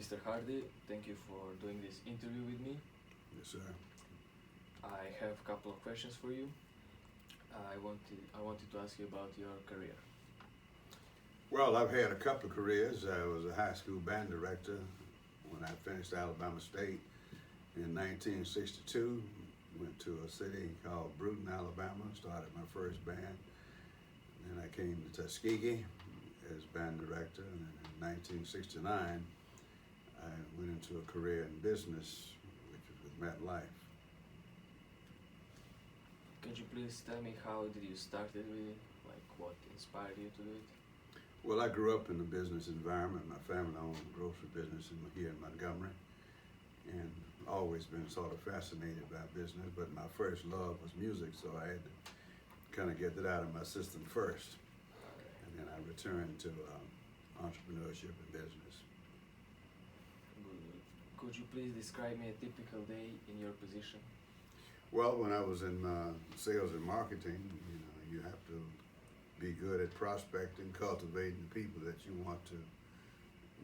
Mr. Hardy, thank you for doing this interview with me. Yes, sir. I have a couple of questions for you. I wanted to ask you about your career. Well, I've had a couple of careers. I was a high school band director when I finished Alabama State in 1962. Went to a city called Brewton, Alabama. Started my first band. Then I came to Tuskegee as band director. And then in 1969, I went into a career in business, which was with MetLife. Could you please tell me how did you started with it? Like what inspired you to do it? Well, I grew up in the business environment. My family owned a grocery business here in Montgomery, and always been sort of fascinated by business. But my first love was music, so I had to kind of get that out of my system first, and then I returned to entrepreneurship and business. Good. Could you please describe me a typical day in your position? Well, when I was in sales and marketing, you have to be good at prospecting, cultivating the people that you want to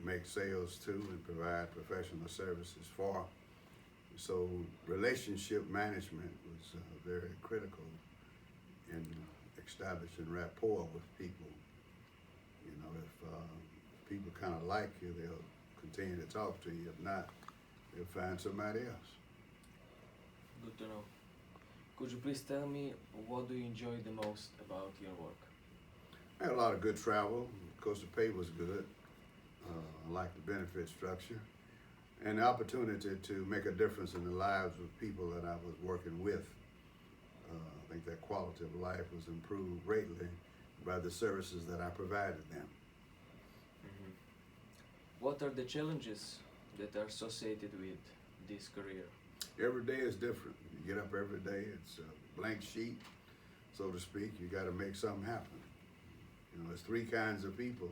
make sales to and provide professional services for. So relationship management was very critical in establishing rapport with people. If people kind of like you, they'll continue to talk to you. If not, they'll find somebody else. Good to know. Could you please tell me what do you enjoy the most about your work? I had a lot of good travel. Of course, the pay was good. I liked the benefit structure and the opportunity to make a difference in the lives of people that I was working with. I think that quality of life was improved greatly by the services that I provided them. Mhm. What are the challenges that are associated with this career? Every day is different. You get up every day, it's a blank sheet, so to speak. You got to make something happen. There's three kinds of people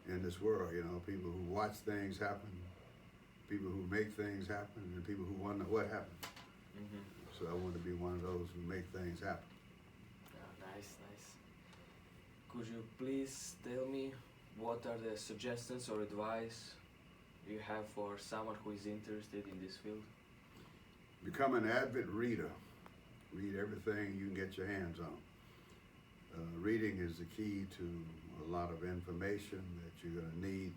in this world. People who watch things happen, people who make things happen, and people who wonder what happened. Mm-hmm. So I want to be one of those who make things happen. Nice, nice. Could you please tell me what are the suggestions or advice you have for someone who is interested in this field? Become an avid reader. Read everything you can get your hands on. Reading is the key to a lot of information that you're going to need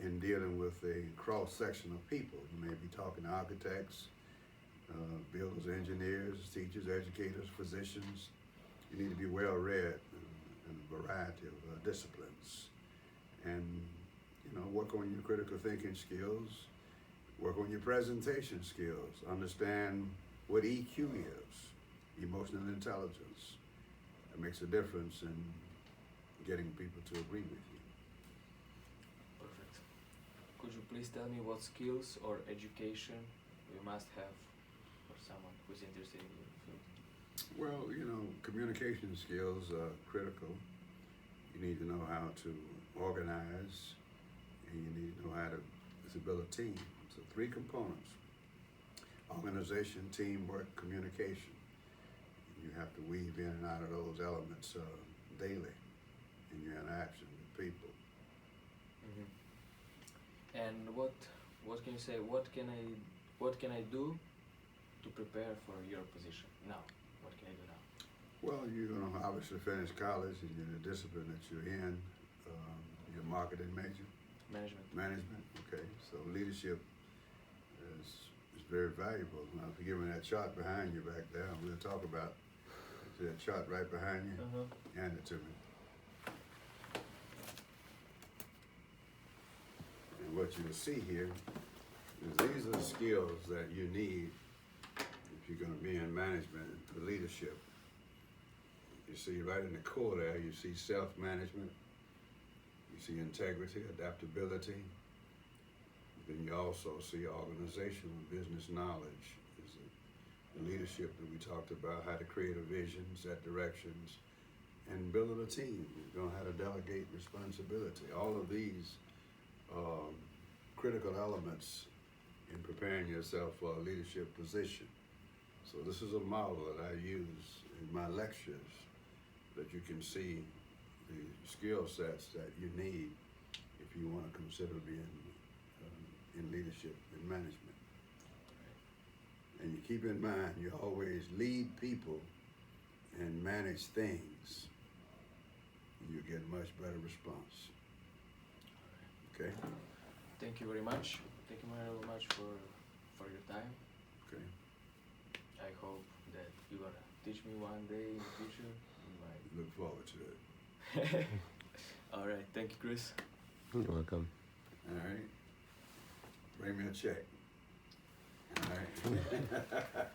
in dealing with a cross section of people. You may be talking to architects, builders, engineers, teachers, educators, physicians. You need to be well read in a variety of disciplines. And, work on your critical thinking skills, work on your presentation skills, understand what EQ is, emotional intelligence. It makes a difference in getting people to agree with you. Perfect. Could you please tell me what skills or education we must have for someone who is interested in the field? Well, communication skills are critical. You need to know how to organize, and you need to know how to build a team. So three components: organization, teamwork, communication. You have to weave in and out of those elements daily in your interaction with people. Mm-hmm. And what can you say? What can I do to prepare for your position now? What can I do now? Well, you're going to obviously finish college and in the discipline that you're in. Your marketing major, Management. Okay, so leadership is very valuable. Now, if you give me that chart behind you back there, we'll talk about that chart right behind you. Uh-huh. Hand it to me. And what you'll see here is these are the skills that you need if you're going to be in management for leadership. You see right in the core there, you see self-management, you see integrity, adaptability. Then you also see organizational business knowledge. Is the leadership that we talked about, how to create a vision, set directions, and build a team. You know how to delegate responsibility. All of these critical elements in preparing yourself for a leadership position. So this is a model that I use in my lectures that you can see the skill sets that you need if you want to consider being in leadership and management. And you keep in mind, you always lead people and manage things. You get much better response. Okay? Thank you very much. Thank you very much for your time. Okay. I hope that you're gonna teach me one day in the future. In Look forward to it. my... All right. Thank you, Chris. You're welcome. All right. Bring me a check. All right.